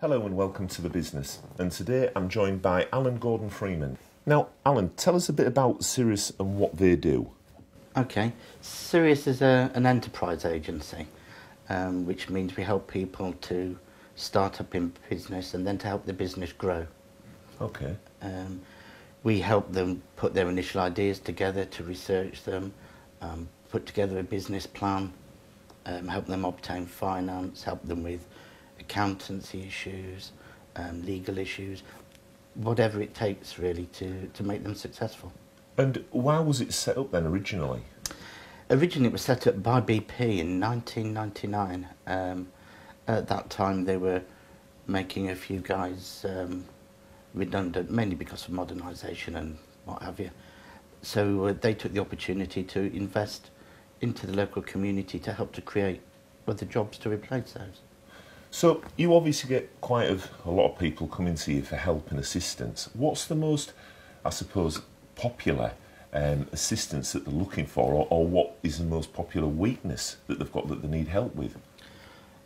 Hello and welcome to The Business, and today I'm joined by Alan Gordon Freeman. Now, Alan, tell us a bit about Sirius and what they do. Okay, Sirius is an enterprise agency, which means we help people to start up in business and then to help the business grow. Okay. We help them put their initial ideas together, to research them, put together a business plan, help them obtain finance, help them with accountancy issues, legal issues, whatever it takes really to make them successful. And why was it set up then originally? Originally it was set up by BP in 1999. At that time they were making a few guys redundant, mainly because of modernisation and what have you. So they took the opportunity to invest into the local community to help to create other jobs to replace those. So you obviously get quite a lot of people coming to you for help and assistance. What's the most, I suppose, popular assistance that they're looking for, or what is the most popular weakness that they've got that they need help with?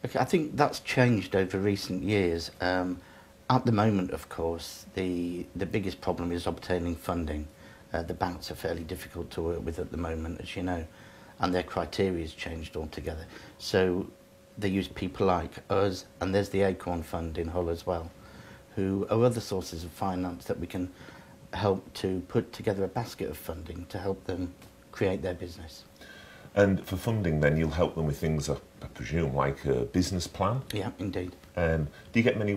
Okay, I think that's changed over recent years. At the moment, of course, the biggest problem is obtaining funding. The banks are fairly difficult to work with at the moment, as you know, and their criteria has changed altogether. So they use people like us, and there's the Acorn Fund in Hull as well, who are other sources of finance that we can help to put together a basket of funding to help them create their business. And for funding then, you'll help them with things, I presume, like a business plan? Yeah, indeed. Do you get many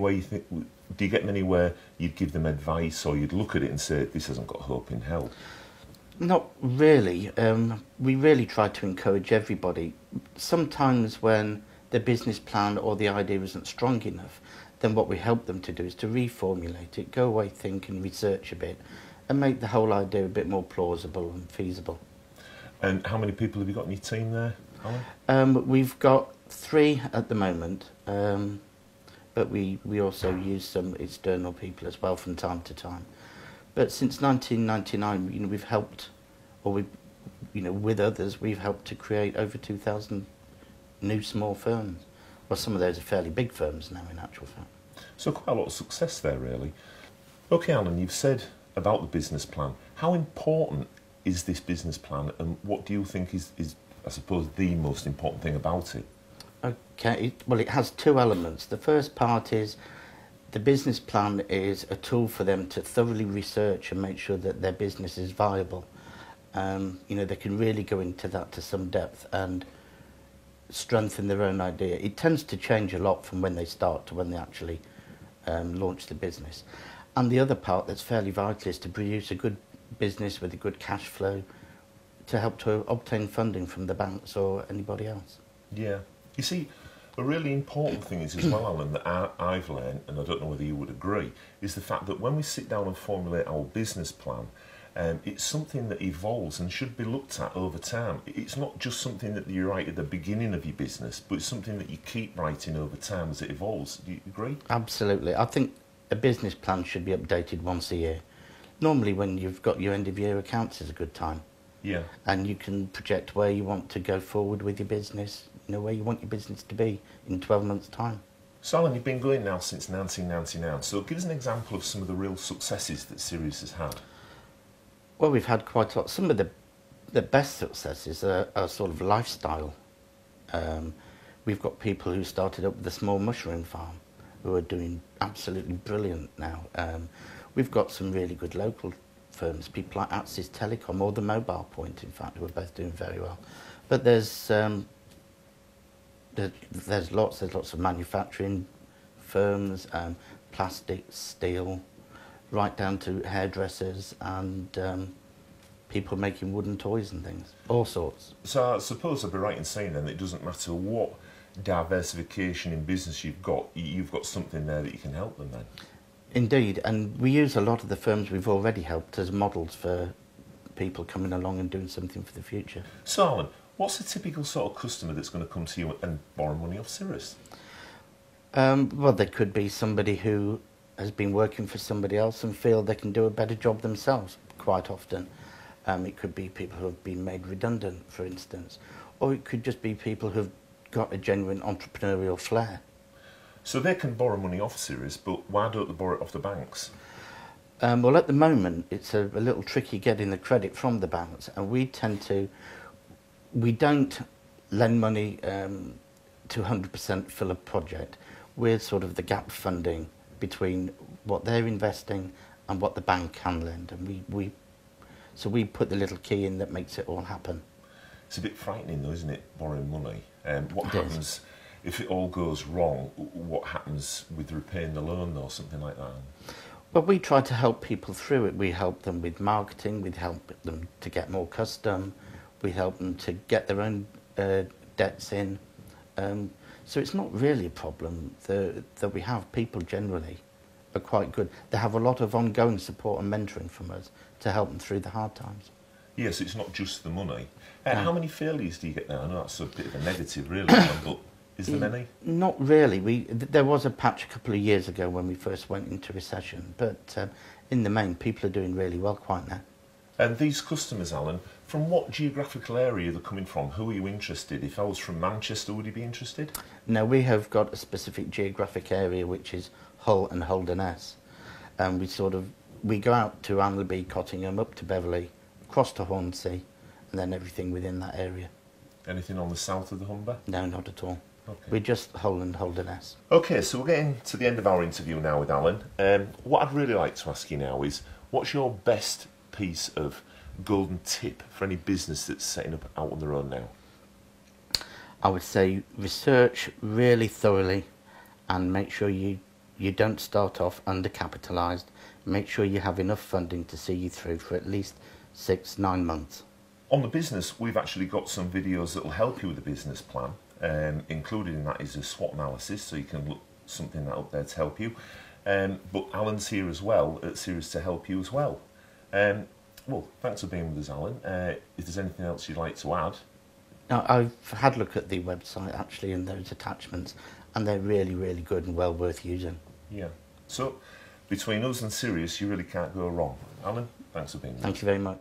where you'd give them advice, or you'd look at it and say, this hasn't got hope in hell? Not really. We really try to encourage everybody. Sometimes when the business plan or the idea isn't strong enough, then what we help them to do is to reformulate it, go away, think and research a bit, and make the whole idea a bit more plausible and feasible. And how many people have you got in your team there, Alan? We've got 3 at the moment, but we also use some external people as well from time to time. But since 1999, we've helped, or with others, we've helped to create over 2,000 new small firms. Well, some of those are fairly big firms now, in actual fact. So quite a lot of success there, really. OK, Alan, you've said about the business plan. How important is this business plan, and what do you think is I suppose, the most important thing about it? OK, well, it has 2 elements. The first part is the business plan is a tool for them to thoroughly research and make sure that their business is viable. They can really go into that to some depth and strengthen their own idea. It tends to change a lot from when they start to when they actually launch the business. And the other part that's fairly vital is to produce a good business with a good cash flow to help to obtain funding from the banks or anybody else. Yeah. You see, a really important thing is as well, Alan, that I've learned, and I don't know whether you would agree, is the fact that when we sit down and formulate our business plan, it's something that evolves and should be looked at over time. It's not just something that you write at the beginning of your business, but it's something that you keep writing over time as it evolves. Do you agree? Absolutely. I think a business plan should be updated once a year. Normally when you've got your end of year accounts is a good time. Yeah. And you can project where you want to go forward with your business, where you want your business to be in 12 months' time. So Alan, you've been going now since 1999, so give us an example of some of the real successes that Sirius has had. Well, we've had quite a lot. Some of the best successes are sort of lifestyle. We've got people who started up with a small mushroom farm who are doing absolutely brilliant now. We've got some really good local firms, people like Axis Telecom or the Mobile Point, in fact, who are both doing very well. But there's lots of manufacturing firms, plastics, steel, right down to hairdressers and people making wooden toys and things, all sorts. So I suppose I'd be right in saying then that it doesn't matter what diversification in business you've got something there that you can help them then. Indeed, and we use a lot of the firms we've already helped as models for people coming along and doing something for the future. So Alan, what's a typical sort of customer that's going to come to you and borrow money off Sirius? Well, there could be somebody who has been working for somebody else and feel they can do a better job themselves quite often. It could be people who have been made redundant, for instance, or it could just be people who've got a genuine entrepreneurial flair. So they can borrow money off Sirius, but why don't they borrow it off the banks? Well, at the moment, it's a little tricky getting the credit from the banks, and we don't lend money to 100% fill a project. We're sort of the gap funding between what they're investing and what the bank can lend, and we put the little key in that makes it all happen. It's a bit frightening though, isn't it, borrowing money? What happens if it all goes wrong? What happens with repaying the loan or something like that? Well, we try to help people through it. We help them with marketing, we help them to get more custom, we help them to get their own debts in. So it's not really a problem that we have. People generally are quite good. They have a lot of ongoing support and mentoring from us to help them through the hard times. Yes, it's not just the money. How many failures do you get now? I know that's a bit of a negative, really, but is there many? Not really. There was a patch a couple of years ago when we first went into recession, but in the main, people are doing really well quite now. And these customers, Alan, from what geographical area are they coming from? Who are you interested? If I was from Manchester, would you be interested? No, we have got a specific geographic area, which is Hull and Holderness. And we go out to Anlaby, Cottingham, up to Beverley, across to Hornsey, and then everything within that area. Anything on the south of the Humber? No, not at all. Okay. We're just Hull and Holderness. Okay, so we're getting to the end of our interview now with Alan. What I'd really like to ask you now is, what's your best piece of golden tip for any business that's setting up out on their own now? I would say research really thoroughly and make sure you don't start off undercapitalised. Make sure you have enough funding to see you through for at least 6-9 months. On the business, we've actually got some videos that will help you with the business plan. Included in that is a SWOT analysis, so you can look something that up there to help you. But Alan's here as well at Sirius to help you as well. Well, thanks for being with us, Alan. If there's anything else you'd like to add? Now, I've had a look at the website actually and those attachments, and they're really, really good and well worth using. Yeah. So, between us and Sirius, you really can't go wrong. Alan, thanks for being with us. Thank you very much.